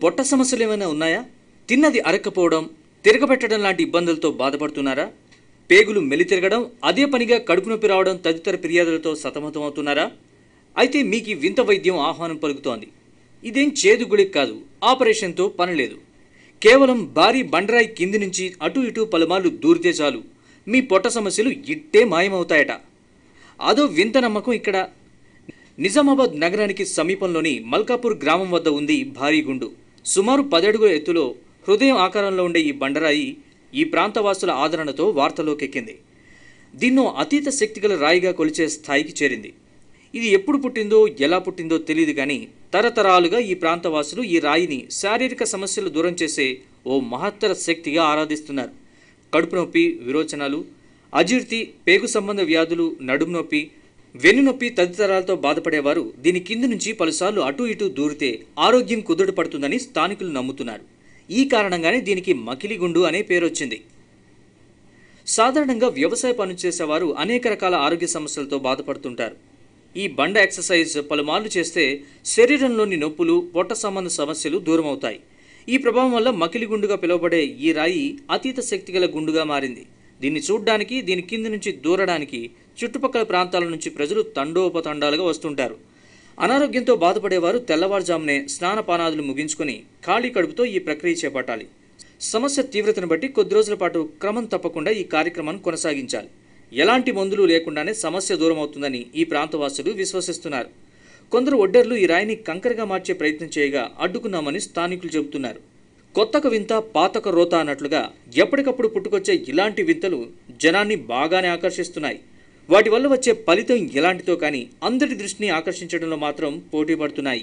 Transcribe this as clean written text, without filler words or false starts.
పొట్ట సమస్యలు ఏమైనా ఉన్నాయా? తిన్నది అరక్కపోవడం, తిరగబెట్టడం లాంటి ఇబ్బందులతో బాధపడుతున్నారా? పేగులు మెలితిరగడం, అదే పనిగా కడుపు నొప్పి రావడం తదితర ఫిర్యాదులతో సతమతమవుతున్నారా? అయితే మీకు ఈ వింత వైద్యం ఆహ్వానం పలుకుతోంది. ఇదేం చేదు గుళిక కాదు, ఆపరేషన్తో పని లేదు. కేవలం భారీ బండరాయి కింది నుంచి అటు ఇటు పలుమార్లు దూరితే చాలు మీ పొట్ట సమస్యలు ఇట్టే మాయమవుతాయట. అదో వింత నమ్మకం ఇక్కడ. నిజామాబాద్ నగరానికి సమీపంలోని మల్కాపూర్ గ్రామం వద్ద ఉంది భారీ గుండు. సుమారు 10 అడుగుల ఎత్తులో హృదయం ఆకారంలో ఉండే ఈ బండరాయి ఈ ప్రాంతవాసుల ఆదరణతో వార్తల్లోకెక్కింది. దీన్నో అతీత శక్తిగల రాయిగా కొలిచే స్థాయికి చేరింది. ఇది ఎప్పుడు పుట్టిందో ఎలా పుట్టిందో తెలియదు కానీ తరతరాలుగా ఈ ప్రాంతవాసులు ఈ రాయిని శారీరక సమస్యలు దూరం చేసే ఓ మహత్తర శక్తిగా ఆరాధిస్తున్నారు. కడుపు నొప్పి, విరోచనాలు, అజీర్తి, పేగు సంబంధ వ్యాధులు, నడుము నొప్పి, వెన్నునొప్పి తదితరాలతో బాధపడేవారు దీని కింది నుంచి పలుసార్లు అటు ఇటు దూరితే ఆరోగ్యం కుదుట పడుతుందని స్థానికులు నమ్ముతున్నారు. ఈ కారణంగానే దీనికి మకిలిగుండు అనే పేరు వచ్చింది. సాధారణంగా వ్యవసాయ పనులు చేసేవారు అనేక రకాల ఆరోగ్య సమస్యలతో బాధపడుతుంటారు. ఈ బండ ఎక్సర్సైజ్ పలుమార్లు చేస్తే శరీరంలోని నొప్పులు, పొట్ట సంబంధ సమస్యలు దూరం అవుతాయి. ఈ ప్రభావం వల్ల మకిలిగుండుగా పిలువబడే ఈ రాయి అతీత శక్తిగల గుండుగా మారింది. దీన్ని చూడ్డానికి, దీని కింది నుంచి దూరడానికి చుట్టుపక్కల ప్రాంతాల నుంచి ప్రజలు తండోపతండాలుగా వస్తుంటారు. అనారోగ్యంతో బాధపడేవారు తెల్లవారుజామునే స్నానపానాదులు ముగించుకొని ఖాళీ కడుపుతో ఈ ప్రక్రియ చేపట్టాలి. సమస్య తీవ్రతను బట్టి కొద్ది రోజుల పాటు క్రమం తప్పకుండా ఈ కార్యక్రమాన్ని కొనసాగించాలి. ఎలాంటి మందులు లేకుండానే సమస్య దూరం అవుతుందని ఈ ప్రాంతవాసులు విశ్వసిస్తున్నారు. కొందరు ఒడ్డర్లు ఈ రాయిని కంకరగా మార్చే ప్రయత్నం చేయగా అడ్డుకున్నామని స్థానికులు చెబుతున్నారు. కొత్తక వింత పాతక రోత అన్నట్లుగా ఎప్పటికప్పుడు పుట్టుకొచ్చే ఇలాంటి వింతలు జనాన్ని బాగానే ఆకర్షిస్తున్నాయి. వాటి వల్ల వచ్చే ఫలితం ఎలాంటితో కానీ అందరి దృష్టిని ఆకర్షించడంలో మాత్రం పోటీ పడుతున్నాయి.